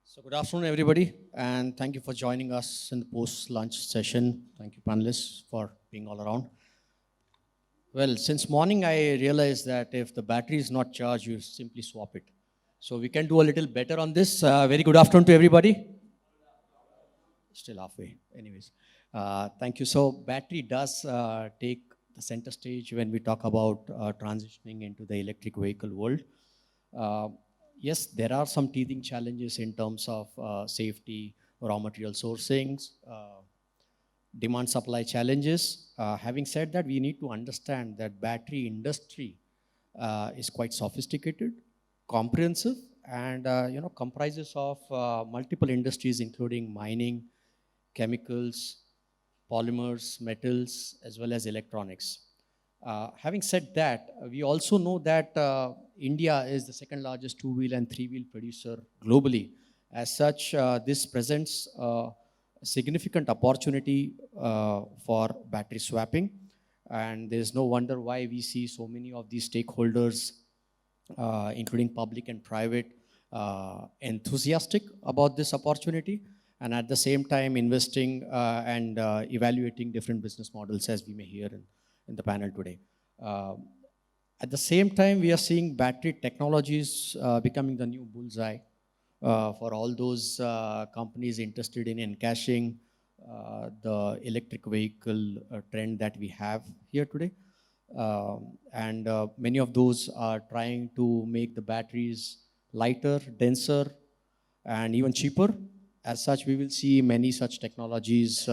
So good afternoon, everybody, and thank you for joining us in the post-lunch session. Thank you, panelists, for being all around. Well, since morning, I realized that if the battery is not charged, you simply swap it. So we can do a little better on this. Very good afternoon to everybody. Still halfway. Anyways, thank you. So battery does take the center stage when we talk about transitioning into the electric vehicle world. Uh, yes, there are some teething challenges in terms of safety, raw material sourcing, demand supply challenges. Having said that, we need to understand that battery industry is quite sophisticated, comprehensive, and comprises of multiple industries, including mining, chemicals, polymers, metals, as well as electronics. Having said that, we also know that India is the second largest two-wheel and three-wheel producer globally. As such, this presents a significant opportunity for battery swapping. And there's no wonder why we see so many of these stakeholders, including public and private, enthusiastic about this opportunity, and at the same time investing and evaluating different business models, as we may hear in the panel today. Uh, at the same time, we are seeing battery technologies becoming the new bullseye for all those companies interested in encashing the electric vehicle trend that we have here today. And many of those are trying to make the batteries lighter, denser, and even cheaper. As such, we will see many such technologies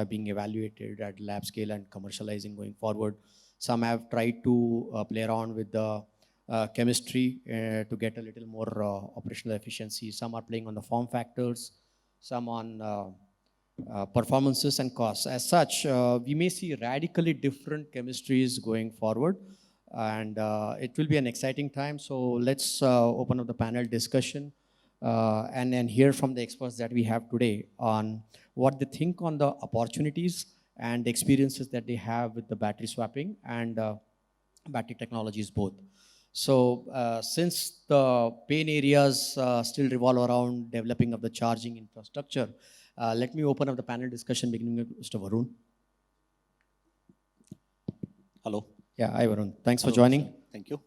being evaluated at lab scale and commercializing going forward. Some have tried to play around with the chemistry to get a little more operational efficiency. Some are playing on the form factors, some on performances and costs. As such, we may see radically different chemistries going forward, and it will be an exciting time. So let's open up the panel discussion and then hear from the experts that we have today on what they think on the opportunities and experiences that they have with the battery swapping and battery technologies both. So since the pain areas still revolve around developing of the charging infrastructure, let me open up the panel discussion beginning with Mr. Varun. Hello. Yeah, hi Varun. Thanks for Hello, joining. sir. Thank you.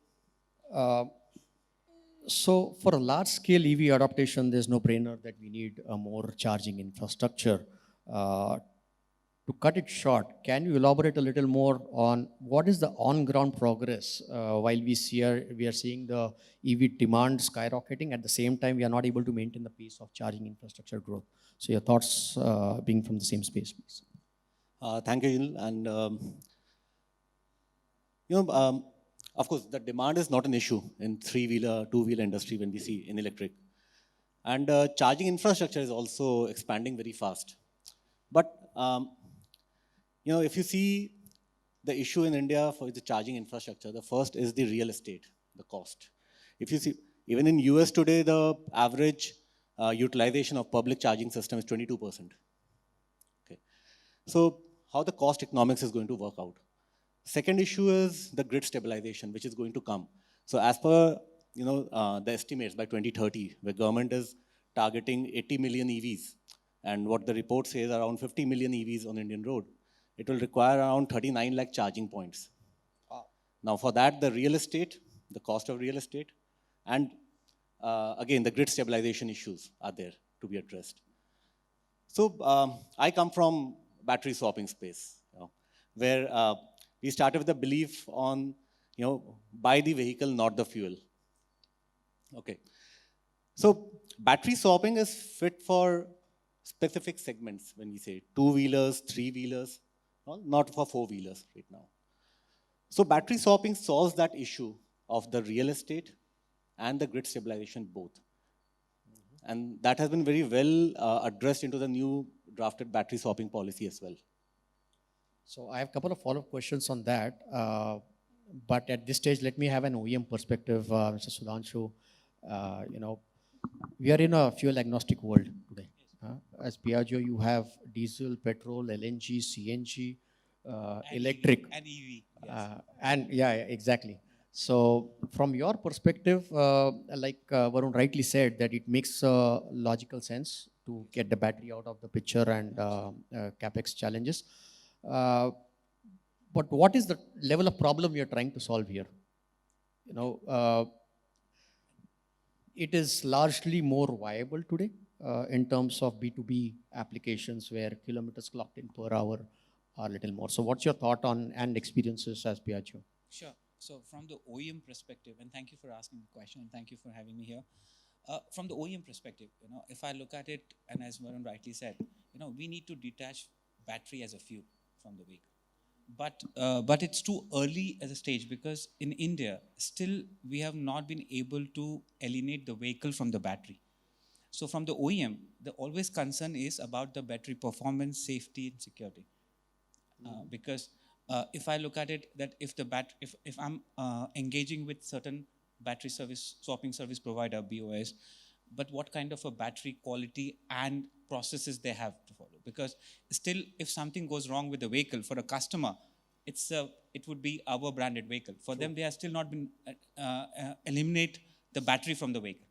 So for a large-scale EV adoption, there's no brainer that we need a more charging infrastructure. To cut it short, can you elaborate a little more on what is the on-ground progress while we are seeing the EV demand skyrocketing, at the same time we are not able to maintain the pace of charging infrastructure growth? So your thoughts being from the same space, please. Thank you, Anil. And of course, the demand is not an issue in three-wheeler, two-wheeler industry when we see in electric. And charging infrastructure is also expanding very fast. But if you see the issue in India for the charging infrastructure, the first is the real estate, the cost. If you see, even in US today, the average utilization of public charging system is 22%. Okay. So how the cost economics is going to work out? Second issue is the grid stabilization, which is going to come. So as per the estimates by 2030, the government is targeting 80 million EVs, and what the report says around 50 million EVs on Indian road, it will require around 39 lakh charging points. Now for that, the real estate, the cost of real estate, and again, the grid stabilization issues are there to be addressed. So I come from battery swapping space, where we started with the belief on, buy the vehicle, not the fuel. Okay. So battery swapping is fit for specific segments when we say two-wheelers, three-wheelers, not for four-wheelers right now. So battery swapping solves that issue of the real estate and the grid stabilization both. And that has been very well addressed into the new drafted battery swapping policy as well. So I have a couple of follow-up questions on that. But at this stage, let me have an OEM perspective, Mr. Sudhanshu. We are in a fuel agnostic world today. As Piaggio, you have diesel, petrol, LNG, CNG, electric. And EV. And yeah, exactly. So, from your perspective, like Varun rightly said, that it makes logical sense to get the battery out of the picture and capex challenges. Uh, but what is the level of problem you're trying to solve here? You know, it is largely more viable today in terms of B2B applications where kilometers clocked in per hour are a little more. So, what's your thought on and experiences as Piaggio? Sure. So from the OEM perspective, and thank you for asking the question, and thank you for having me here. From the OEM perspective, if I look at it, and as Varun rightly said, we need to detach battery as a fuel from the vehicle. But it's too early as a stage because in India, still we have not been able to alienate the vehicle from the battery. So from the OEM, the always concern is about the battery performance, safety, and security. Because if I look at it, that if I'm engaging with certain battery service swapping service provider (BOS), but what kind of a battery quality and processes they have to follow? Because still, if something goes wrong with the vehicle for a customer, it would be our branded vehicle. For them, they have still not been eliminate the battery from the vehicle.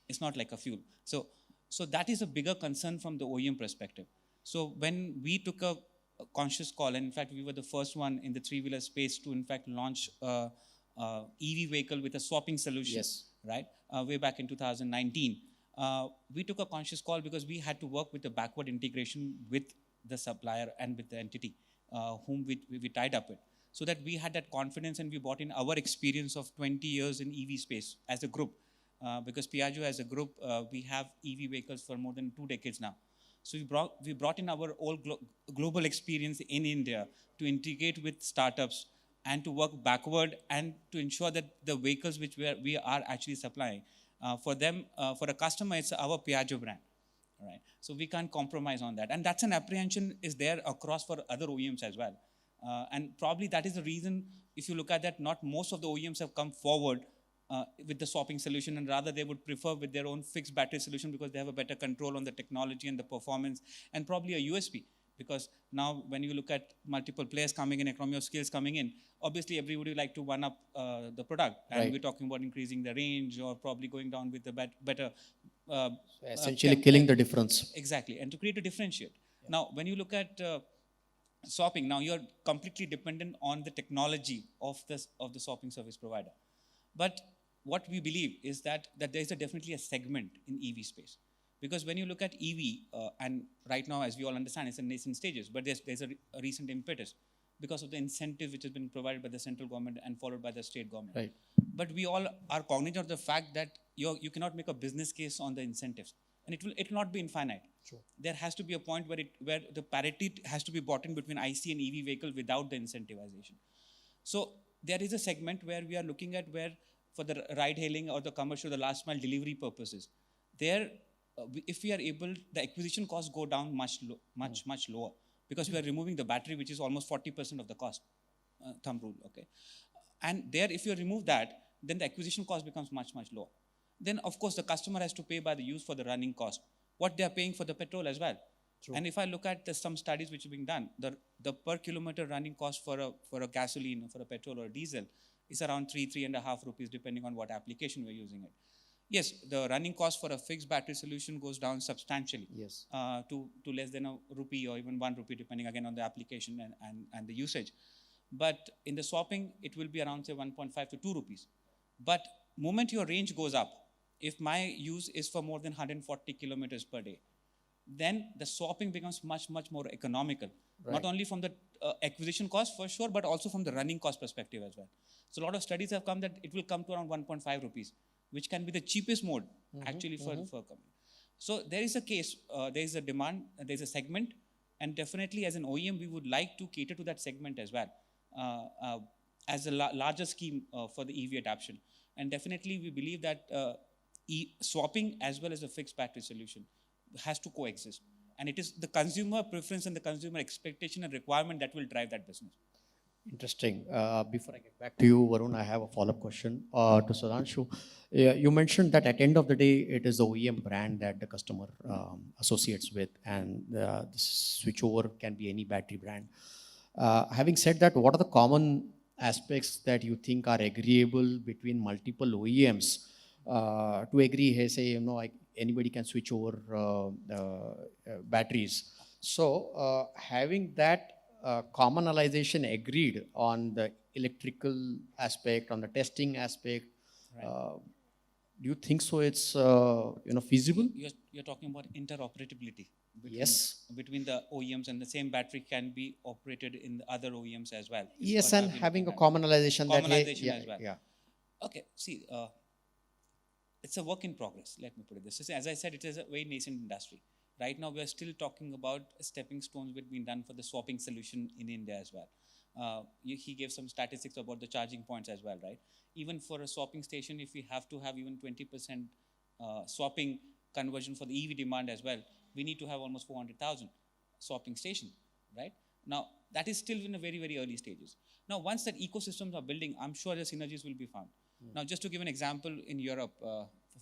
It's not like a fuel. So that is a bigger concern from the OEM perspective. So when we took a conscious call, and in fact, we were the first one in the three-wheeler space to, in fact, launch a EV vehicle with a swapping solution, Yes. right? Way back in 2019. We took a conscious call because we had to work with the backward integration with the supplier and with the entity whom we tied up with. So that we had that confidence and we brought in our experience of 20 years in EV space as a group. Because Piaggio as a group, we have EV vehicles for more than 2 decades now. So we brought in our all global experience in India to integrate with startups and to work backward and to ensure that the vehicles which we are actually supplying, for them, for a customer, it's our Piaggio brand. Right? So we can't compromise on that. And that's an apprehension is there across for other OEMs as well. And probably that is the reason, if you look at that, not most of the OEMs have come forward with the swapping solution, and rather they would prefer with their own fixed battery solution because they have a better control on the technology and the performance, and probably a USP. Because now when you look at multiple players coming in, economy of scales coming in, obviously everybody would like to one up the product. And Right. we're talking about increasing the range or probably going down with the better. Essentially, killing the difference. Exactly, and to create a differentiate. Yeah. Now, when you look at swapping, now you're completely dependent on the technology of the swapping service provider. But what we believe is that there is definitely a segment in EV space. Because when you look at EV, and right now, as we all understand, it's in nascent stages, but there's a recent impetus because of the incentive which has been provided by the central government and followed by the state government. Right. But we all are cognizant of the fact that you cannot make a business case on the incentives, and it will not be infinite. Sure. There has to be a point where the parity has to be brought in between IC and EV vehicle without the incentivization. So there is a segment where we are looking at where for the ride hailing or the commercial, the last mile delivery purposes, there if we are able, the acquisition costs go down much lower because we are removing the battery, which is almost 40% of the cost, thumb rule, okay? And there, if you remove that, then the acquisition cost becomes much lower. Then, of course, the customer has to pay by the use for the running cost, what they are paying for the petrol as well. True. And if I look at some studies which are being done, the per kilometer running cost for a gasoline, for a petrol or diesel, is around 3.5 rupees, depending on what application we're using it. Yes, the running cost for a fixed battery solution goes down substantially. Yes. To less than a rupee or even 1 rupee, depending again on the application and the usage. But in the swapping, it will be around, say, 1.5 to 2 rupees. But moment your range goes up, if my use is for more than 140 kilometers per day, then the swapping becomes much more economical. Right. Not only from the acquisition cost for sure, but also from the running cost perspective as well. So a lot of studies have come that it will come to around 1.5 rupees, which can be the cheapest mode actually for a company. So there is a case, there is a demand, there is a segment, and definitely as an OEM, we would like to cater to that segment as well as a larger scheme for the EV adoption. And definitely we believe that swapping as well as a fixed battery solution has to coexist. And it is the consumer preference and the consumer expectation and requirement that will drive that business. Interesting. Before I get back to you, Varun, I have a follow-up question to Sudhanshu. You mentioned that at the end of the day, it is the OEM brand that the customer associates with, and the switchover can be any battery brand. Having said that, what are the common aspects that you think are agreeable between multiple OEMs to agree, hey, say, anybody can switch over batteries. So having that commonalization agreed on the electrical aspect, on the testing aspect, uh, do you think so? It's feasible? You're talking about interoperability between, Yes. between the OEMs, and the same battery can be operated in the other OEMs as well. is Yes, what and are we having a looking at. commonalization that hey, Commonalization yeah, as well. yeah. Okay, see, it's a work in progress. Let me put it this way. As I said, it is a very nascent industry. Right now, we are still talking about stepping stones which been done for the swapping solution in India as well. He gave some statistics about the charging points as well, right? Even for a swapping station, if we have to have even 20% swapping conversion for the EV demand as well, we need to have almost 400,000 swapping stations, right? Now, that is still in a very, very early stages. Now, once that ecosystems are building, I'm sure the synergies will be found. Now, just to give an example in Europe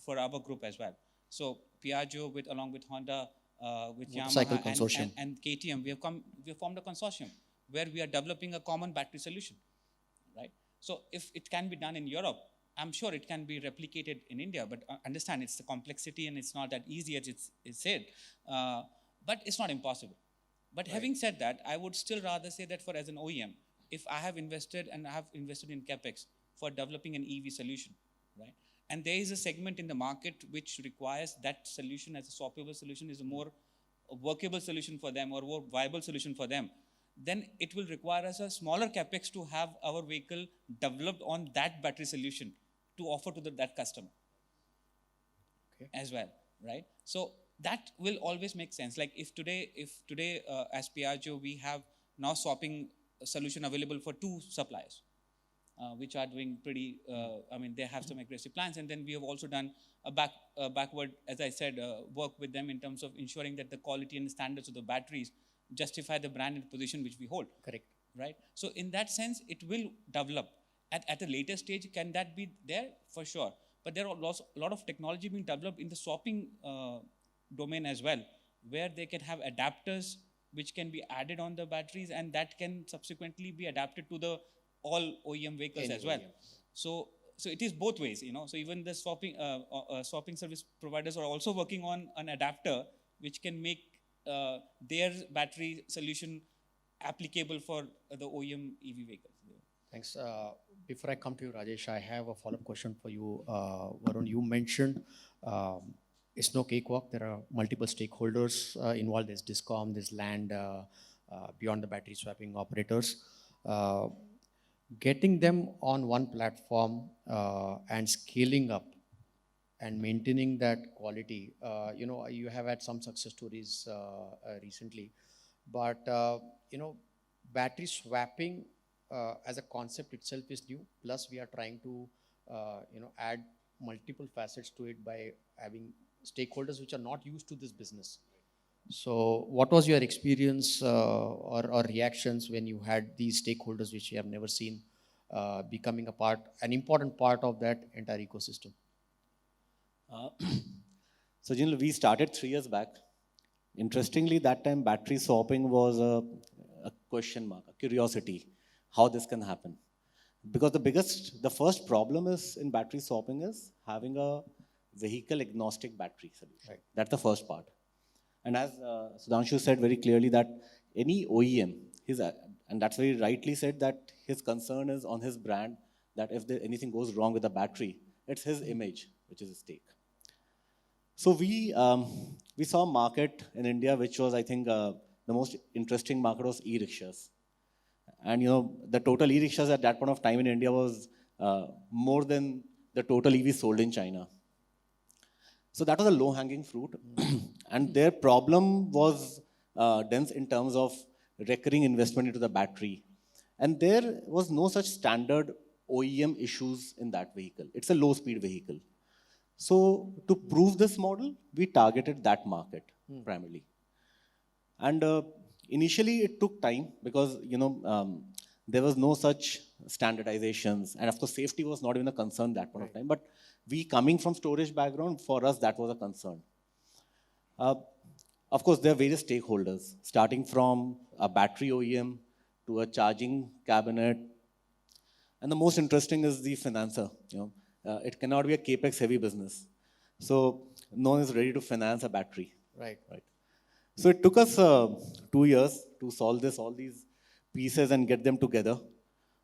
for our group as well. So, Piaggio, along with Honda, with Motorcycle Yamaha consortium. and KTM, we have formed a consortium where we are developing a common battery solution, right? So, if it can be done in Europe, I'm sure it can be replicated in India. But understand, it's the complexity and it's not that easy as it's said. But it's not impossible. But having said that, I would still rather say that as an OEM, if I have invested and I have invested in CapEx for developing an EV solution, right? And there is a segment in the market which requires that solution as a swappable solution is a more workable solution for them or more viable solution for them, then it will require us a smaller CapEx to have our vehicle developed on that battery solution to offer to that customer. Okay. As well, right? So that will always make sense. Like if today as Piaggio, we have now swapping solution available for 2 suppliers, which are doing pretty, they have some aggressive plans. And then we have also done a backward, as I said, work with them in terms of ensuring that the quality and the standards of the batteries justify the brand and position which we hold. Correct. Right? So in that sense, it will develop. At a later stage, can that be there? For sure. But there are a lot of technology being developed in the swapping domain as well, where they can have adapters which can be added on the batteries, and that can subsequently be adapted to the all OEM vehicles as well. So it is both ways, So even the swapping service providers are also working on an adapter which can make their battery solution applicable for the OEM EV vehicles. Thanks. Before I come to you, Rajesh, I have a follow-up question for you. Varun, you mentioned it's no cakewalk. There are multiple stakeholders involved. There's DISCOM, there's land, beyond the battery swapping operators. Getting them on one platform and scaling up and maintaining that quality. You have had some success stories recently, but battery swapping as a concept itself is new. Plus, we are trying to add multiple facets to it by having stakeholders which are not used to this business. So, what was your experience or reactions when you had these stakeholders which you have never seen becoming an important part of that entire ecosystem? So, Jinal, we started 3 years back. Interestingly, that time battery swapping was a question mark, a curiosity, how this can happen. Because the first problem is in battery swapping is having a vehicle agnostic battery solution. Right. That's the first part. And as Sudhanshu said very clearly that any OEM, and that's very rightly said that his concern is on his brand, that if anything goes wrong with the battery, it's his image which is at stake. So we saw a market in India which was, I think, the most interesting market was e-rickshaws. And the total e-rickshaws at that point of time in India was more than the total EV sold in China. So that was a low-hanging fruit. And their problem was dense in terms of recurring investment into the battery. And there was no such standard OEM issues in that vehicle. It's a low-speed vehicle. So to prove this model, we targeted that market primarily. And initially, it took time because, there was no such standardizations. And of course, safety was not even a concern that point of time. But we coming from storage background, for us, that was a concern. Of course, there are various stakeholders, starting from a battery OEM to a charging cabinet, And the most interesting is the financer. It cannot be a capex heavy business. So no one is ready to finance a battery. Right. Right. So it took us 2 years to solve all these pieces and get them together.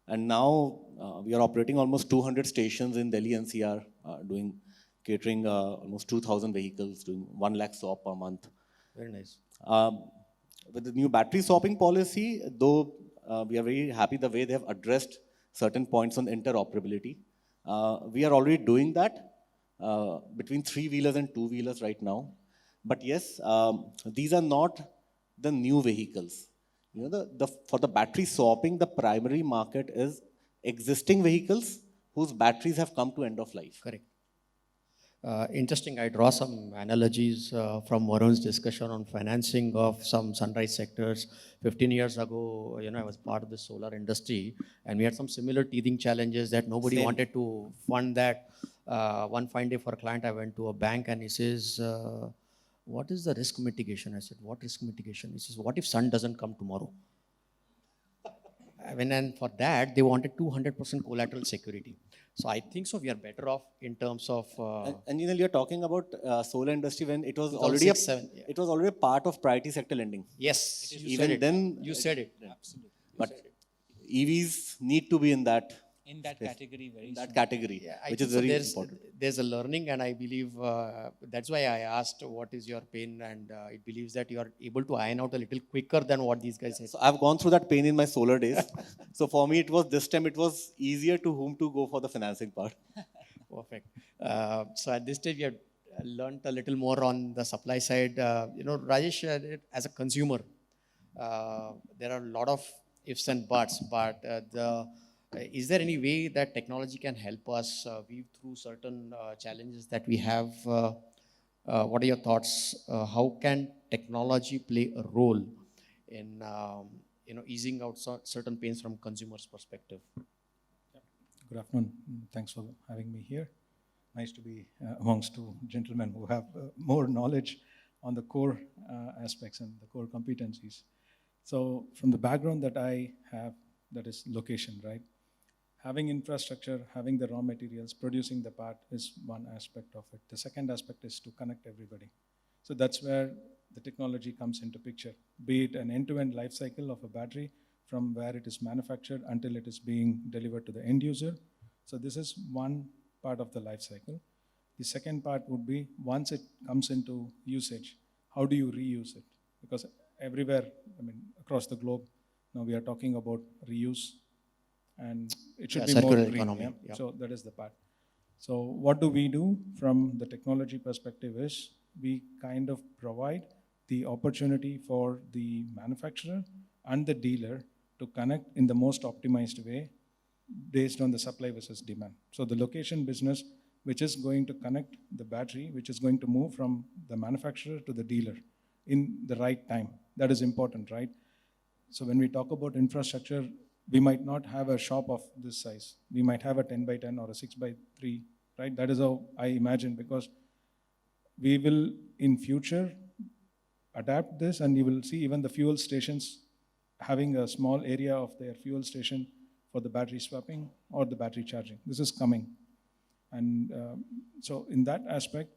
And now we are operating almost 200 stations in Delhi NCR, catering almost 2,000 vehicles, doing 1 lakh swap per month. Very nice. With the new battery swapping policy, though we are very happy the way they have addressed certain points on interoperability. We are already doing that between three-wheelers and two-wheelers right now. But yes, these are not the new vehicles. For the battery swapping, the primary market is existing vehicles whose batteries have come to end of life. Correct. Interesting. I draw some analogies from Varun's discussion on financing of some sunrise sectors. 15 years ago, I was part of the solar industry, and we had some similar teething challenges that nobody Same. wanted to fund that. One fine day for a client, I went to a bank and he says, what is the risk mitigation? I said, what risk mitigation? He says, what if sun doesn't come tomorrow? And for that, they wanted 200% collateral security. So I think so we are better off in terms of... And you're talking about solar industry when it was 2006, yeah. it was already a part of priority sector lending. Yes, you Even said it. then, You said it. Absolutely. But EVs need to be in that In that category, very soon. category, I which think is so very there's, important. There's a learning, and I believe that's why I asked what is your pain, and it believes that you are able to iron out a little quicker than what these guys say. So I've gone through that pain in my solar days. So for me, it was easier to whom to go for the financing part. Perfect. So at this stage, we have learned a little more on the supply side. Rajesh, as a consumer, there are a lot of ifs and buts, but is there any way that technology can help us weave through certain challenges that we have? What are your thoughts? How can technology play a role in easing out certain pains from consumers' perspective? Good afternoon. Thanks for having me here. Nice to be amongst two gentlemen who have more knowledge on the core aspects and the core competencies. So from the background that I have, that is location, right? Having infrastructure, having the raw materials, producing the part is one aspect of it. The second aspect is to connect everybody. So that's where the technology comes into picture, be it an end-to-end life cycle of a battery from where it is manufactured until it is being delivered to the end user. So this is one part of the life cycle. The second part would be once it comes into usage, how do you reuse it? Because everywhere, across the globe, now we are talking about reuse, and it should be more circular green. economy, Yeah? yeah. So that is the part. So what do we do from the technology perspective is we kind of provide the opportunity for the manufacturer and the dealer to connect in the most optimized way based on the supply versus demand. So the location business, which is going to connect the battery, which is going to move from the manufacturer to the dealer in the right time. That is important, right? So when we talk about infrastructure, we might not have a shop of this size. We might have a 10 by 10 or a 6 by 3, right? That is how I imagine, because we will in future adapt this, and you will see even the fuel stations having a small area of their fuel station for the battery swapping or the battery charging. This is coming. And so in that aspect,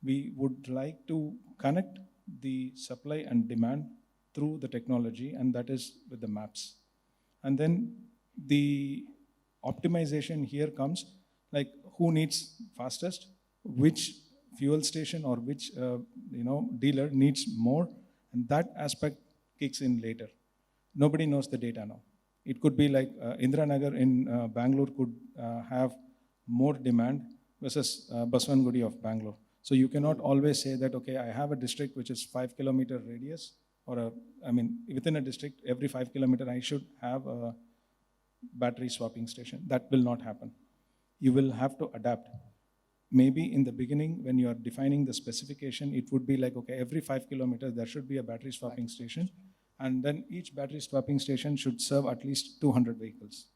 we would like to connect the supply and demand through the technology, and that is with the maps. And then the optimization here comes, like who needs fastest, which fuel station or which dealer needs more, and that aspect kicks in later. Nobody knows the data now. It could be like Indiranagar in Bangalore could have more demand versus Baswangudi of Bangalore. So you cannot always say that, okay, I have a district which is 5 kilometer radius, or within a district, every 5 kilometer I should have a battery swapping station. That will not happen. You will have to adapt. Maybe in the beginning, when you are defining the specification, it would be like, okay, every 5 kilometers, there should be a battery swapping station. And then each battery swapping station should serve at least 200 vehicles.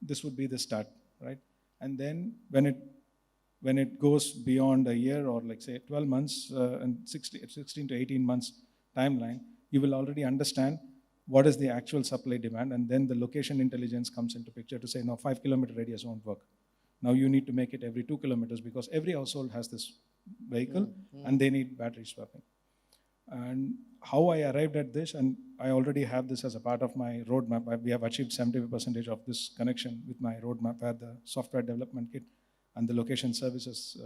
This would be the start, right? And then when it goes beyond a year, or like say 12 months and 16 to 18 months timeline, you will already understand what is the actual supply demand, and then the location intelligence comes into picture to say, no, 5 kilometer radius won't work. Now you need to make it every 2 kilometers because every household has this vehicle and they need battery swapping. And how I arrived at this, and I already have this as a part of my roadmap. We have achieved 70% of this connection with my roadmap, where the software development kit and the location services,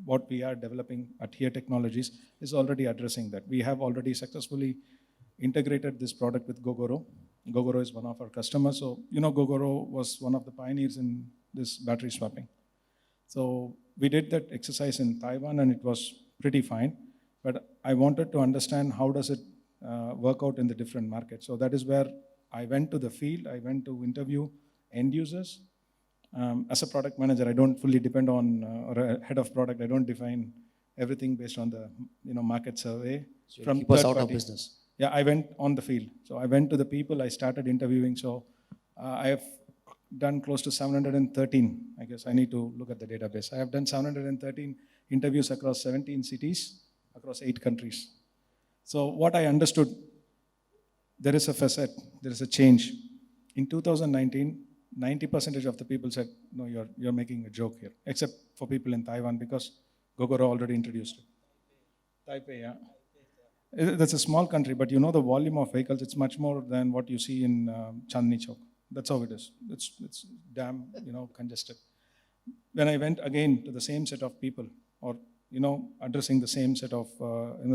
what we are developing at Here Technologies is already addressing that. We have already successfully integrated this product with Gogoro. Gogoro is one of our customers. So, Gogoro was one of the pioneers in this battery swapping. So we did that exercise in Taiwan and it was pretty fine. But I wanted to understand how does it work out in the different markets. So that is where I went to the field. I went to interview end users. As a product manager, I don't fully depend on, or a head of product, I don't define everything based on the market survey. So from keep us third out of party. business. Yeah, I went on the field. So I went to the people, I started interviewing. So I have done close to 713. I guess I need to look at the database. I have done 713 interviews across 17 cities, across 8 countries. So what I understood, there is a facet, there is a change. In 2019, 90% of the people said, no, you're making a joke here, except for people in Taiwan because Gogoro already introduced it. Taipei, yeah. That's a small country, but the volume of vehicles, it's much more than what you see in Chandni Chowk. That's how it is. It's damn, congested. When I went again to the same set of people, or, addressing the same set of,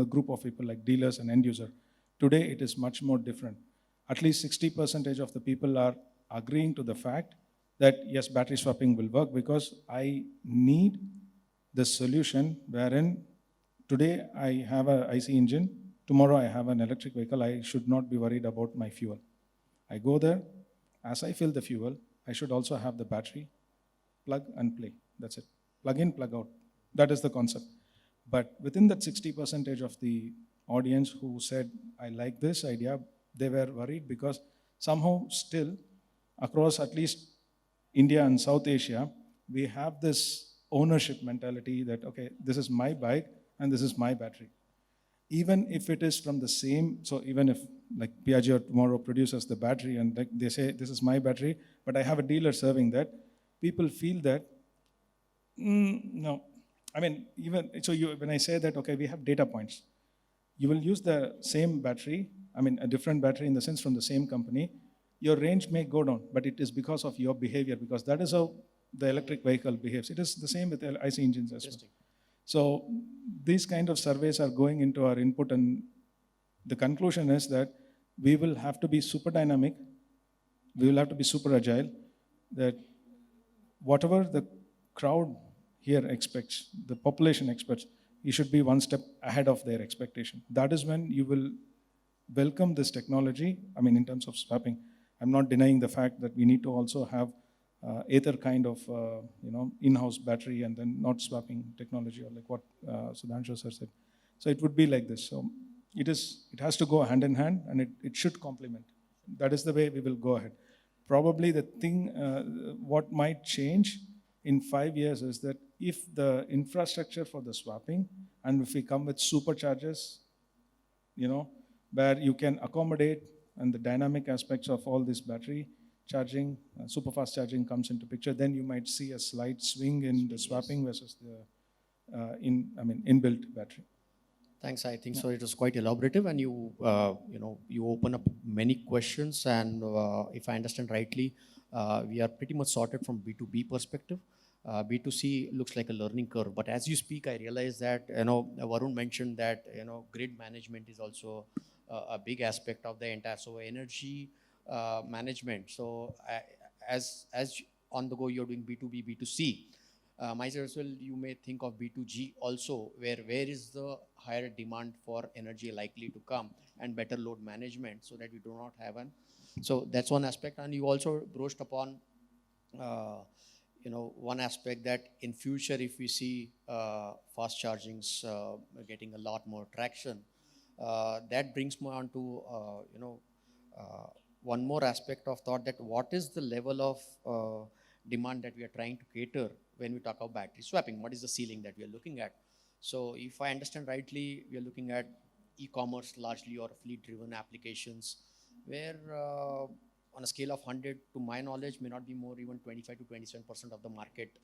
group of people like dealers and end user, today it is much more different. At least 60% of the people are agreeing to the fact that, yes, battery swapping will work because I need the solution wherein today I have an IC engine, tomorrow I have an electric vehicle, I should not be worried about my fuel. I go there, as I fill the fuel, I should also have the battery, plug and play. That's it. Plug in, plug out. That is the concept. But within that 60% of the audience who said, I like this idea, they were worried because somehow still, across at least India and South Asia, we have this ownership mentality that, okay, this is my bike and this is my battery. Even if it is from the same, so even if like Piaggio tomorrow produces the battery and like they say, this is my battery, but I have a dealer serving that, people feel that, no. I mean, even, so when I say that, okay, we have data points. You will use the same battery, I mean, a different battery in the sense from the same company, your range may go down, but it is because of your behavior, because that is how the electric vehicle behaves. It is the same with IC engines as well. So these kind of surveys are going into our input, and the conclusion is that we will have to be super dynamic, we will have to be super agile, that whatever the crowd here expects, the population expects, you should be one step ahead of their expectation. That is when you will welcome this technology, I mean, in terms of swapping. I'm not denying the fact that we need to also have either kind of in-house battery and then not swapping technology, or like what Sudhanshu sir said. So it would be like this. So it has to go hand in hand, and it should complement. That is the way we will go ahead. Probably the thing, what might change in 5 years is that if the infrastructure for the swapping, and if we come with superchargers, where you can accommodate and the dynamic aspects of all this battery charging, super fast charging comes into picture, then you might see a slight swing in the swapping versus the inbuilt battery. Thanks. I think so. It was quite elaborative, and you open up many questions. And if I understand rightly, we are pretty much sorted from B2B perspective. B2C looks like a learning curve. But as you speak, I realize that Varun mentioned that grid management is also a big aspect of the entire. So energy management. So as on the go, you're doing B2B, B2C. Myself as well, you may think of B2G also, where is the higher demand for energy likely to come, and better load management, so that we do not have an. So that's one aspect. And you also broached upon, one aspect that in future, if we see fast chargings getting a lot more traction, that brings me on to, one more aspect of thought, that what is the level of demand that we are trying to cater when we talk about battery swapping? What is the ceiling that we are looking at? So if I understand rightly, we are looking at e-commerce largely, or fleet-driven applications, where on a scale of 100 to my knowledge may not be more, even 25 to 27% of the market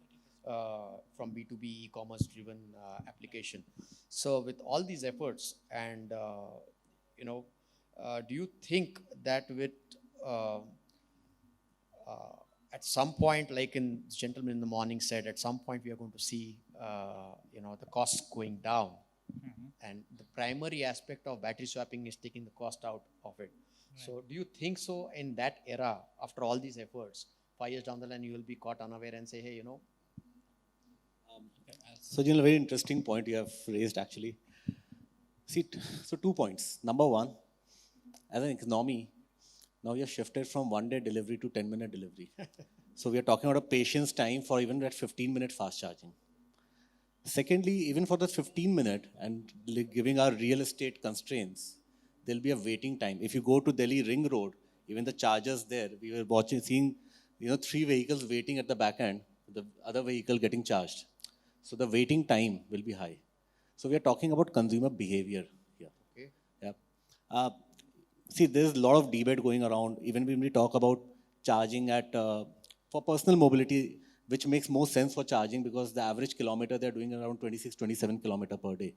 from B2B e-commerce driven application. So with all these efforts and you know, do you think that with uh, at some point, like in the gentleman in the morning said, at some point we are going to see, you know, the costs going down, and the primary aspect of battery swapping is taking the cost out of it. So, do you think so? In that era, after all these efforts, 5 years down the line, you will be caught unaware and say, hey, you know, So, Jill, a very interesting point you have raised actually. See, so 2 points. Number one, as an economy, now we have shifted from 1 day delivery to 10-minute delivery. So we are talking about a patience time for even that 15-minute fast charging. Secondly, even for the 15-minute and giving our real estate constraints, there'll be a waiting time. If you go to Delhi Ring Road, even the chargers there, we were seeing, 3 vehicles waiting at the back end, the other vehicle getting charged. So the waiting time will be high. So we are talking about consumer behavior here. okay, Yeah. Uh, See, there's a lot of debate going around, even when we talk about charging for personal mobility, which makes more sense for charging because the average kilometer they're doing around 26, 27 kilometer per day.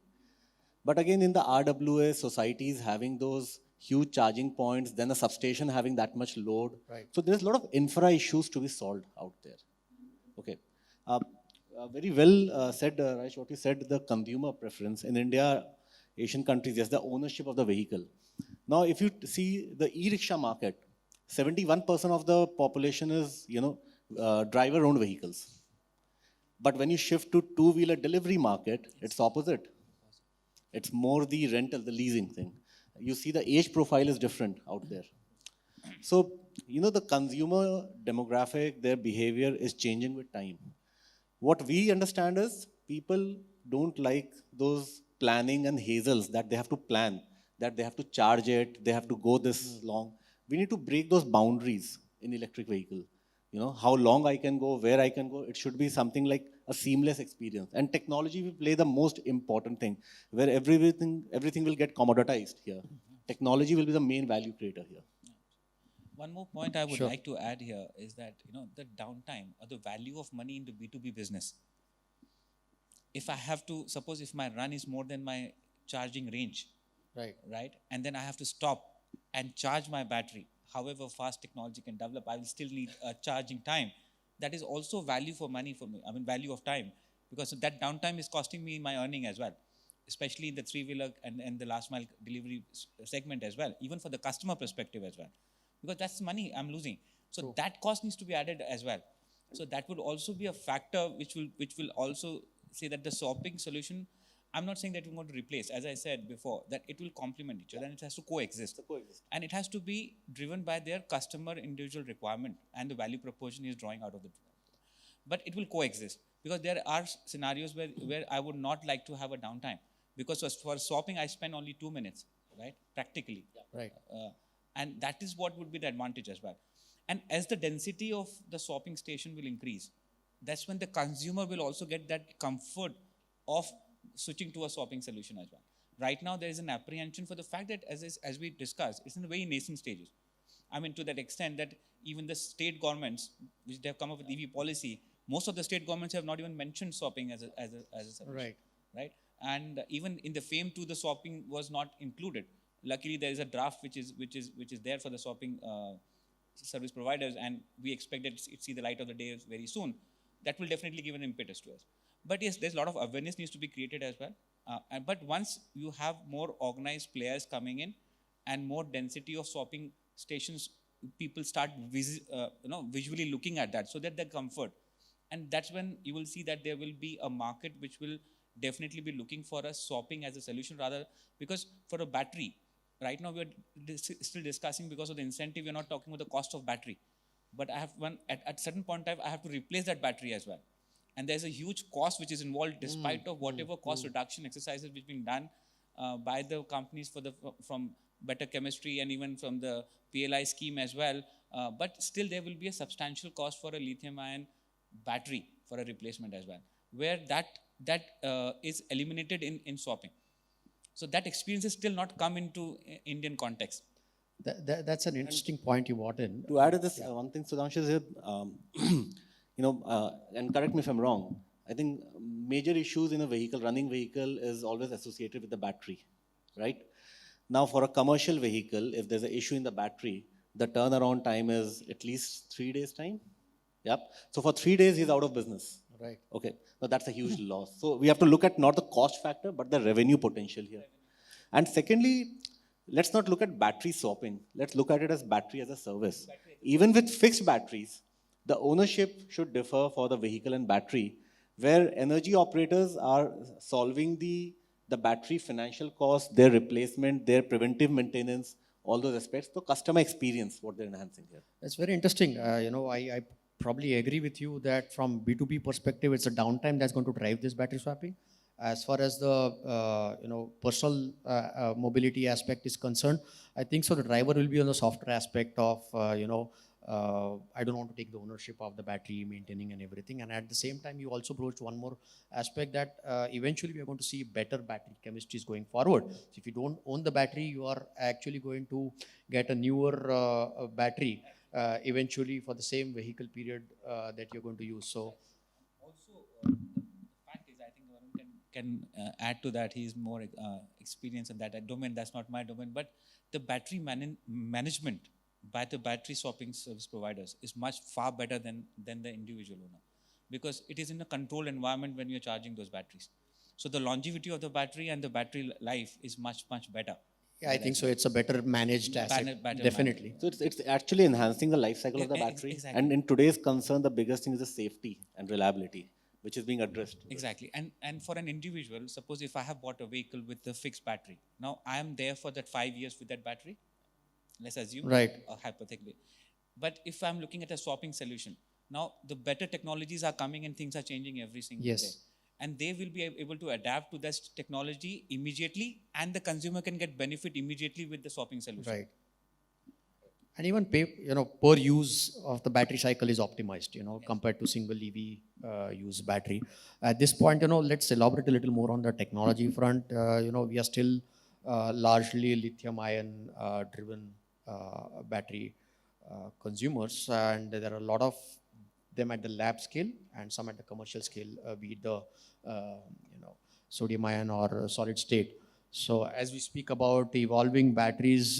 But again, in the RWA, societies having those huge charging points, then a substation having that much load. Right. So there's a lot of infra issues to be solved out there. Okay. Very well said, Raish, what you said, the consumer preference. In India, Asian countries, yes, the ownership of the vehicle. Now, if you see the e-rickshaw market, 71% of the population is, driver-owned vehicles. But when you shift to two-wheeler delivery market, it's opposite. It's more the rental, the leasing thing. You see the age profile is different out there. So, the consumer demographic, their behavior is changing with time. What we understand is people don't like those planning and hazels that they have to plan, that they have to charge it, they have to go this long. We need to break those boundaries in electric vehicle. How long I can go, where I can go. It should be something like a seamless experience. And technology will play the most important thing, where everything will get commoditized here. Technology will be the main value creator here. One more point I would Sure. like to add here is that the downtime or the value of money in the B2B business. If I have to suppose if my run is more than my charging range, right, and then I have to stop and charge my battery. However fast technology can develop, I will still need a charging time. That is also value for money for me. I mean value of time, because that downtime is costing me my earning as well, especially in the three-wheeler and the last mile delivery segment as well, even for the customer perspective as well, because that's money I'm losing. So that cost needs to be added as well. So that would also be a factor which will also say that the swapping solution, I'm not saying that we're going to replace, as I said before, that it will complement each other and it has to coexist. And it has to be driven by their customer individual requirement and the value proposition is drawing out of the. But it will coexist because there are scenarios where I would not like to have a downtime, because for swapping I spend only 2 minutes, right? Practically. right. And that is what would be the advantage as well. And as the density of the swapping station will increase, that's when the consumer will also get that comfort of switching to a swapping solution as well. Right now, there is an apprehension for the fact that, as we discussed, it's in the very nascent stages. I mean, to that extent that even the state governments, which they have come up with EV policy, most of the state governments have not even mentioned swapping as a solution. Right. And even in the FAME 2, the swapping was not included. Luckily, there is a draft which is there for the swapping service providers, and we expect that it see the light of the day very soon. That will definitely give an impetus to us. But yes, there's a lot of awareness needs to be created as well. But once you have more organized players coming in and more density of swapping stations, people start visually looking at that so that they're comfort. And that's when you will see that there will be a market which will definitely be looking for a swapping as a solution, rather, because for a battery, right now we are still discussing because of the incentive, we're not talking about the cost of battery. But I have at certain point in time, I have to replace that battery as well. And there's a huge cost which is involved despite of whatever cost reduction exercises which been done by the companies from better chemistry and even from the PLI scheme as well. But still there will be a substantial cost for a lithium ion battery for a replacement as well, where that is eliminated in swapping. So that experience is still not come into Indian context. That's an interesting point you brought in. To add to this, one thing, Sudhanshu, is here, and correct me if I'm wrong, I think major issues in a vehicle, running vehicle, is always associated with the battery, right? Now, for a commercial vehicle, if there's an issue in the battery, the turnaround time is at least 3 days time. Yep. So for 3 days, he's out of business. Right. Okay. So that's a huge loss. So we have to look at not the cost factor, but the revenue potential here. And secondly, let's not look at battery swapping. Let's look at it as battery as a service. Even with fixed batteries, the ownership should differ for the vehicle and battery, where energy operators are solving the battery financial cost, their replacement, their preventive maintenance, all those aspects. So customer experience, what they're enhancing here. It's very interesting. I probably agree with you that from B2B perspective, it's a downtime that's going to drive this battery swapping. As far as the personal mobility aspect is concerned, I think so. The driver will be on the software aspect of I don't want to take the ownership of the battery, maintaining and everything. And at the same time, you also broached one more aspect that eventually we are going to see better battery chemistries going forward. So if you don't own the battery, you are actually going to get a newer battery eventually for the same vehicle period that you're going to use. So Also, the fact is, I think Varun can add to that. He's more experienced in that domain. That's not my domain. But the battery management by the battery swapping service providers is much far better than the individual owner, because it is in a controlled environment when you're charging those batteries. So the longevity of the battery and the battery life is much better. yeah, I think so. It's a better managed asset, better definitely. So it's actually enhancing the life cycle of the battery. Exactly. And in today's concern, the biggest thing is the safety and reliability, which is being addressed. Exactly. And for an individual, suppose if I have bought a vehicle with the fixed battery, now I am there for that 5 years with that battery. Let's assume, Right. Hypothetically. But if I'm looking at a swapping solution, now the better technologies are coming and things are changing every single Yes. day. And they will be able to adapt to this technology immediately, and the consumer can get benefit immediately with the swapping solution. Right. And even per use of the battery cycle is optimized, compared to single EV use battery. At this point, let's elaborate a little more on the technology front. We are still largely lithium ion driven battery consumers, and there are a lot of them at the lab scale and some at the commercial scale, be it the sodium ion or solid state. So as we speak about evolving batteries,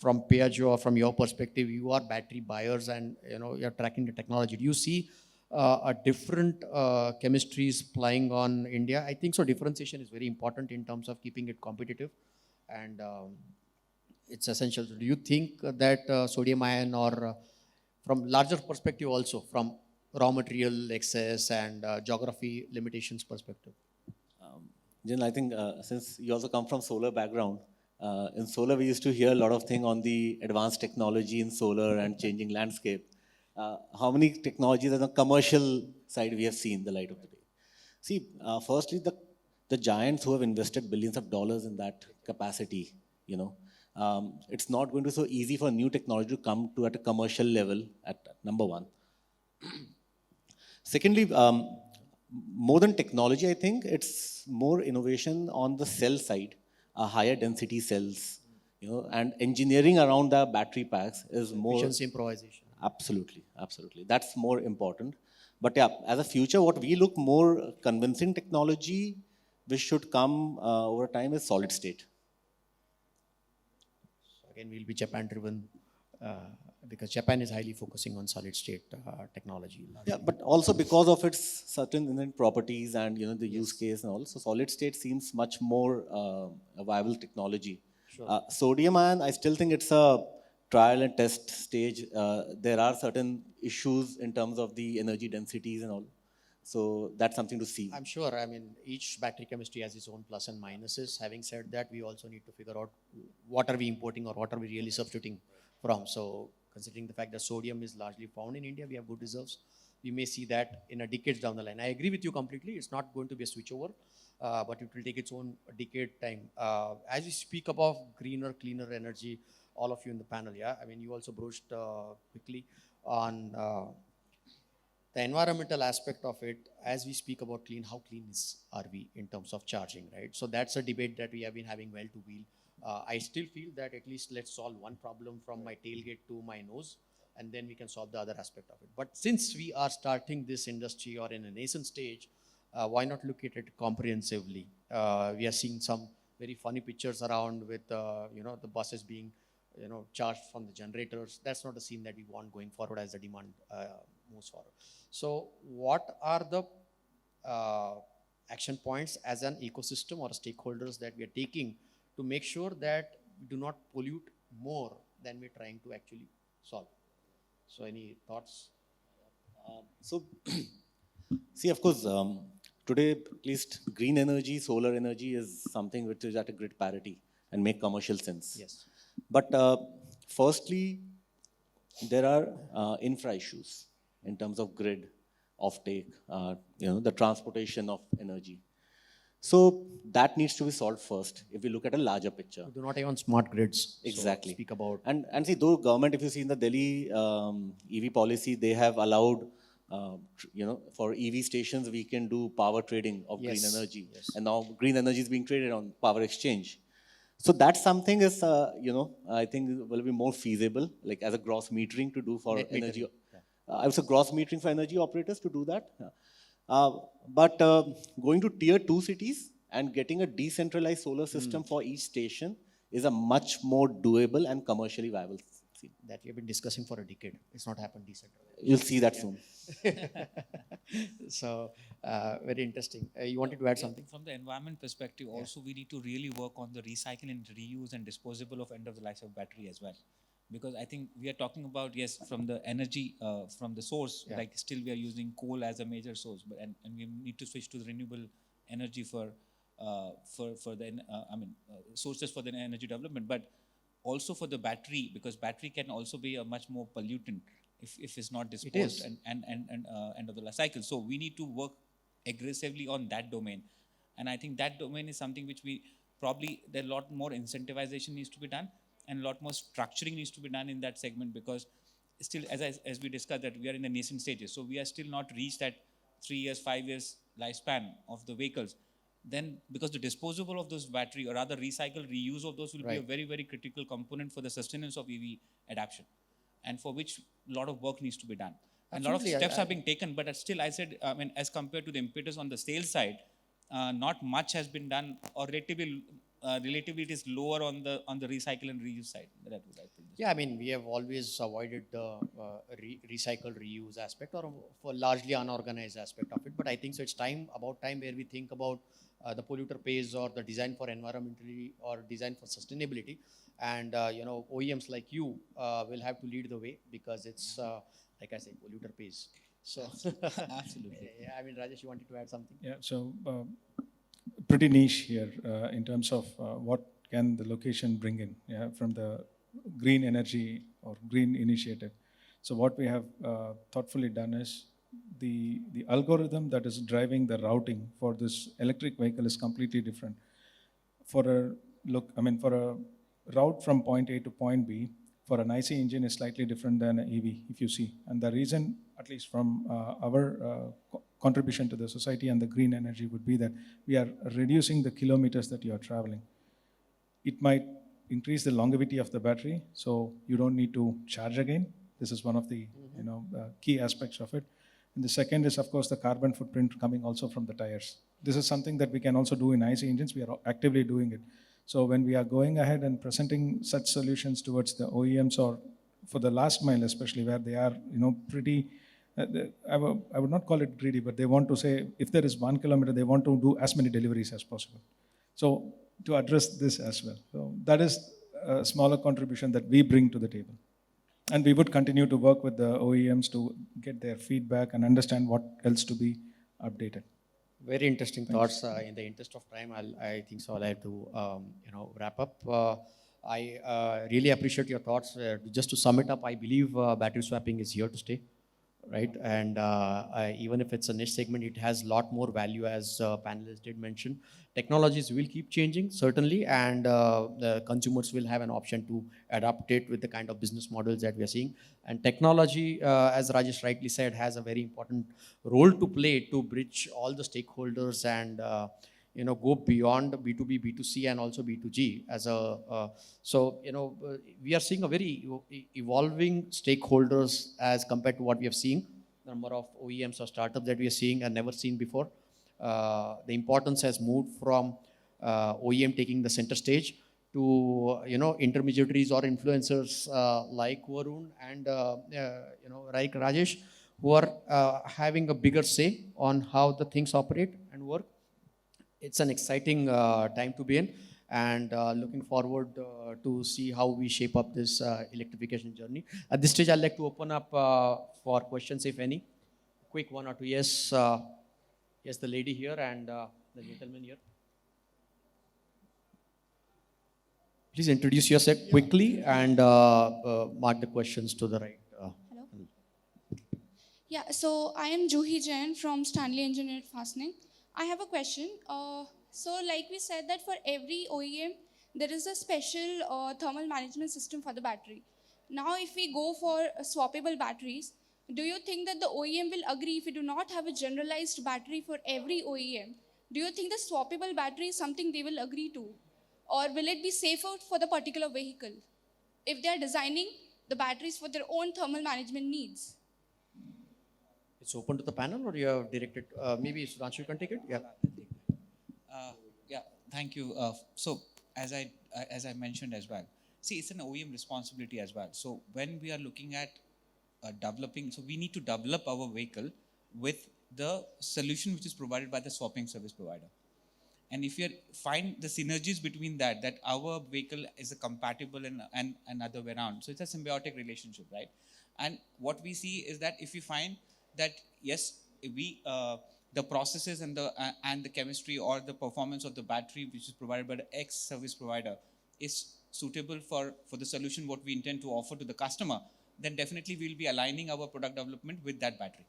from Piaggio or from your perspective, you are battery buyers and you're tracking the technology. Do you see a different chemistries playing on India? I think so. Differentiation is very important in terms of keeping it competitive, and it's essential. Do you think that sodium ion or from larger perspective also, from raw material excess and geography limitations perspective? Jen, I think since you also come from solar background, in solar we used to hear a lot of things on the advanced technology in solar and changing landscape. How many technologies on the commercial side we have seen the light of the day? See, firstly, the giants who have invested billions of dollars in that capacity, it's not going to be so easy for new technology to come to at a commercial level at number one. Secondly, more than technology, I think it's more innovation on the cell side, higher density cells, and engineering around the battery packs is more. Efficiency improvisation. Absolutely. That's more important. But yeah, as a future, what we look more convincing technology which should come over time is solid state. So again, we'll be Japan driven because Japan is highly focusing on solid state technology. Yeah, but also because of its certain inherent properties and the use case and all, so solid state seems much more a viable technology. Sure. Sodium ion, I still think it's a trial and test stage. There are certain issues in terms of the energy densities and all. So that's something to see. I'm sure. I mean, each battery chemistry has its own plus and minuses. Having said that, we also need to figure out what are we importing or what are we really substituting from. So considering the fact that sodium is largely found in India, we have good reserves. We may see that in a decades down the line. I agree with you completely. It's not going to be a switchover, but it will take its own decade time. As we speak about greener, cleaner energy, all of you in the panel, yeah? I mean, you also broached quickly on the environmental aspect of it. As we speak about clean, how clean are we in terms of charging, right? So that's a debate that we have been having well to wheel I still feel that at least let's solve one problem from my tailgate to my nose, and then we can solve the other aspect of it. But since we are starting this industry or in a nascent stage, why not look at it comprehensively? We are seeing some very funny pictures around with the buses being charged from the generators. That's not a scene that we want going forward as the demand moves forward. So what are the action points as an ecosystem or stakeholders that we are taking to make sure that we do not pollute more than we're trying to actually solve? So any thoughts? So, see, of course, today at least green energy, solar energy is something which is at a grid parity and make commercial sense. Yes. But firstly, there are infra issues in terms of grid, offtake, the transportation of energy. So that needs to be solved first if we look at a larger picture. We do not even smart grids. Exactly. So speak about. And see, though government, if you see in the Delhi EV policy, they have allowed, for EV stations, we can do power trading of Yes, green energy. yes. And now green energy is being traded on power exchange. So that's something is, I think will be more feasible, like as a gross metering to do for Net metering, energy. yeah. I would say gross metering for energy operators to do that. But going to tier 2 cities and getting a decentralized solar system for each station is a much more doable and commercially viable scene. That we have been discussing for a decade. It's not happened decentralized. You'll see that soon. So very interesting. You wanted to add something? From the environment perspective, also we need to really work on the recycle and reuse and disposable of end of the life of battery as well. Because I think we are talking about, yes, from the energy, from the source, Yeah. like still we are using coal as a major source, but and we need to switch to the renewable energy for the sources for the energy development, but also for the battery, because battery can also be a much more pollutant if it's not disposed is. and end of the life cycle. So we need to work aggressively on that domain, and I think that domain is something which we probably there a lot more incentivization needs to be done and a lot more structuring needs to be done in that segment, because still as we discussed that we are in the nascent stages, so we are still not reached that 3 years 5 years lifespan of the vehicles. Then because the disposable of those battery or rather recycle reuse of those will be a Right. very very critical component for the sustenance of EV adoption, and for which a lot of work needs to be done. And a lot of Absolutely, steps are being taken, but still I said, as compared to the impetus on the sales side, not much has been done, or relatively it is lower on the recycle and reuse side. That would I think. Yeah, I mean, we have always avoided the recycle, reuse aspect or for largely unorganized aspect of it. But I think so it's about time where we think about the polluter pays or the design for environmentally or design for sustainability. And, OEMs like you will have to lead the way because it's, like I say, polluter pays. So, Absolutely. yeah, I mean, Rajesh, you wanted to add something? Yeah, so pretty niche here in terms of what can the location bring in, yeah, from the green energy or green initiative. So what we have thoughtfully done is the algorithm that is driving the routing for this electric vehicle is completely different. For a route from point A to point B, for an IC engine is slightly different than an EV, if you see. And the reason, at least from our contribution to the society and the green energy, would be that we are reducing the kilometers that you are traveling. It might increase the longevity of the battery, so you don't need to charge again. This is one of the key aspects of it. And the second is, of course, the carbon footprint coming also from the tires. This is something that we can also do in IC engines. We are actively doing it. So when we are going ahead and presenting such solutions towards the OEMs or for the last mile especially, where they are pretty, I would not call it greedy, but they want to say if there is 1 kilometer, they want to do as many deliveries as possible. So to address this as well. So that is a smaller contribution that we bring to the table. And we would continue to work with the OEMs to get their feedback and understand what else to be updated. Very interesting thoughts. In the interest of time, I think so. I'll have to, wrap up. I really appreciate your thoughts. Just to sum it up, I believe battery swapping is here to stay, right? And even if it's a niche segment, it has a lot more value, as panelists did mention. Technologies will keep changing, certainly, and the consumers will have an option to adapt it with the kind of business models that we are seeing. And technology, as Rajesh rightly said, has a very important role to play to bridge all the stakeholders and go beyond B2B, B2C, and also B2G as a, we are seeing a very evolving stakeholders as compared to what we have seen. The number of OEMs or startups that we are seeing and never seen before. The importance has moved from OEM taking the center stage to intermediaries or influencers like Varun and like Rajesh, who are having a bigger say on how the things operate and work. It's an exciting time to be in, and looking forward to see how we shape up this electrification journey. At this stage, I'd like to open up for questions, if any. Quick one or two. Yes, yes, the lady here and the gentleman here. Please introduce yourself quickly and mark the questions to the right. Hello. Yeah, so I am Juhi Jain from Stanley Engineered Fastening. I have a question. So like we said that for every OEM, there is a special thermal management system for the battery. Now, if we go for swappable batteries, do you think that the OEM will agree if we do not have a generalized battery for every OEM? Do you think the swappable battery is something they will agree to? Or will it be safer for the particular vehicle if they are designing the batteries for their own thermal management needs? It's open to the panel, or you have directed, maybe Sudhanshu, you can take it? Yeah. Yeah, thank you. So as I mentioned as well, see, it's an OEM responsibility as well. So when we are looking at developing, so we need to develop our vehicle with the solution which is provided by the swapping service provider. And if you find the synergies between that our vehicle is a compatible and another way around. So it's a symbiotic relationship, right? And what we see is that if you find that, yes, the processes and the chemistry or the performance of the battery which is provided by the X service provider is suitable for the solution what we intend to offer to the customer, then definitely we'll be aligning our product development with that battery,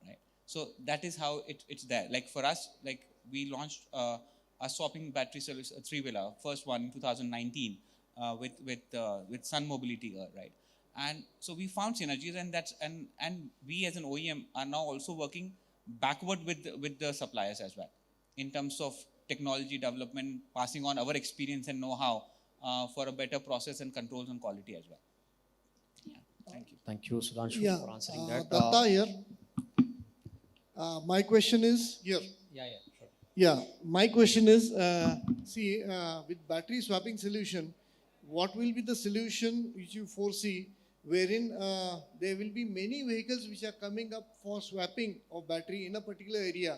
right? So that is how it's there. Like for us, like we launched a swapping battery service, a three-wheeler, first one in 2019 with Sun Mobility, right? And so we found synergies, and we as an OEM are now also working backward with the suppliers as well in terms of technology development, passing on our experience and know-how for a better process and controls and quality as well. Yeah, thank you. Thank you, Sudhanshu, for answering that. Datta here. My question is here. Yeah, sure. Yeah, my question is, with battery swapping solution, what will be the solution which you foresee wherein there will be many vehicles which are coming up for swapping of battery in a particular area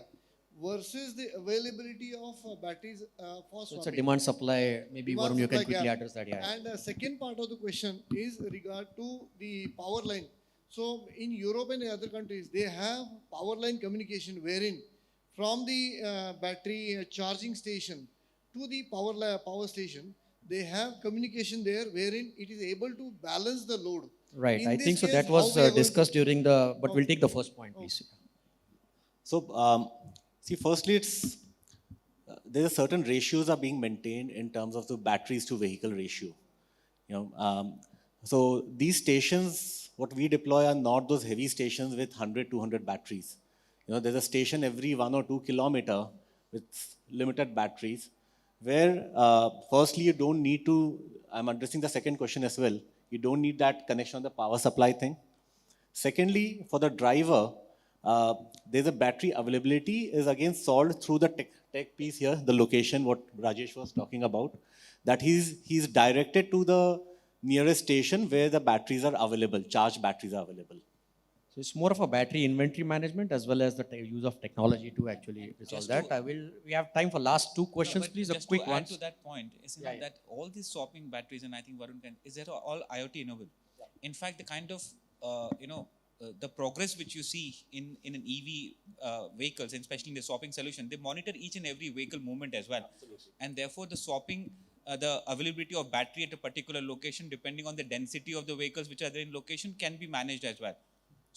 versus the availability of batteries for So swapping? it's a demand supply. Maybe Demand Varun, you can supply quickly gap. address that. Yeah. And the second part of the question is regard to the power line. So in Europe and other countries, they have power line communication wherein from the battery charging station to the power station, they have communication there wherein it is able to balance the load. Right. In I this think so. case, That how was we are going discussed to- during the. But we'll take the first point, please. So, see, firstly, there's a certain ratios are being maintained in terms of the batteries to vehicle ratio. So these stations, what we deploy are not those heavy stations with 100, 200 batteries. There's a station every 1 or 2 kilometer with limited batteries, where firstly you don't need to. I'm addressing the second question as well. You don't need that connection on the power supply thing. Secondly, for the driver, there's a battery availability is again solved through the tech piece here, the location, what Rajesh was talking about, that he's directed to the nearest station where the batteries are available, charged batteries are available. So it's more of a battery inventory management as well as the use of technology to actually resolve Just that. to- We have time for last two questions, But please. A just quick to one. add to that point, is Yeah, yeah. that all these swapping batteries, and I think Varun can, is that all IoT enabled. In fact, the kind of the progress which you see in an EV vehicles, and especially in the swapping solution, they monitor each and every vehicle movement as well. Absolutely. And therefore, the swapping, the availability of battery at a particular location, depending on the density of the vehicles which are there in location, can be managed as well.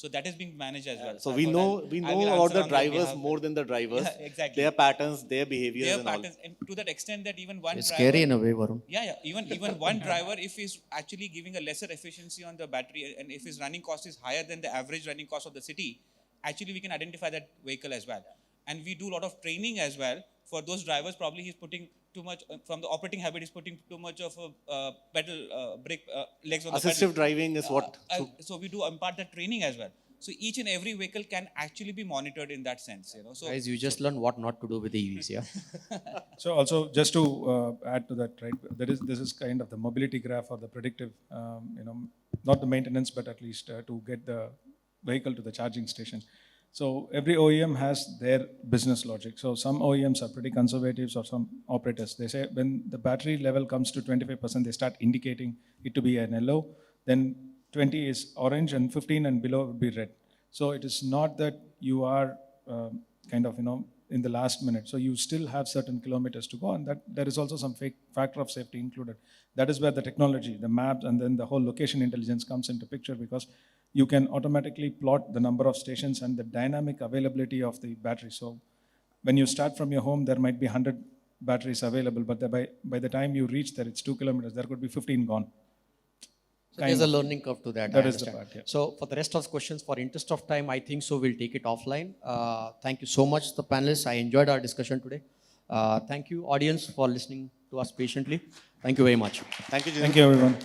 So that is being managed as well. So I we thought know I will about answer the on their drivers behalf. more than the drivers. Yeah, exactly. Their patterns, their behaviors, Their and patterns, and to that extent that even one It's driver, scary in a way, Varun. yeah, even one driver, if he's actually giving a lesser efficiency on the battery, and if his running cost is higher than the average running cost of the city, actually we can identify that vehicle as well. and we do a lot of training as well for those drivers. Probably he's putting too much from the operating habit. He's putting too much of a pedal brake legs on the pedal. Assistive driving is what? So we do impart that training as well. So each and every vehicle can actually be monitored in that sense, you know. So Guys, you just learned what not to do with the EVs, yeah? So also, just to add to that, right, this is kind of the mobility graph or the predictive, not the maintenance, but at least to get the vehicle to the charging station. So every OEM has their business logic. So some OEMs are pretty conservative, or some operators, they say when the battery level comes to 25%, they start indicating it to be an yellow, then 20 is orange, and 15 and below would be red. So it is not that you are in the last minute. So you still have certain kilometers to go, and that there is also some factor of safety included. That is where the technology, the maps, and then the whole location intelligence comes into picture, because you can automatically plot the number of stations and the dynamic availability of the battery. So when you start from your home, there might be 100 batteries available, but by the time you reach there, it's 2 kilometers, there could be 15 gone. So there's a learning curve to that. That I is the understand. part, yeah. So for the rest of the questions, for interest of time, I think so we'll take it offline. Thank you so much, the panelists. I enjoyed our discussion today. Thank you, audience, for listening to us patiently. Thank you very much. Thank you, Jiten. Thank you, everyone.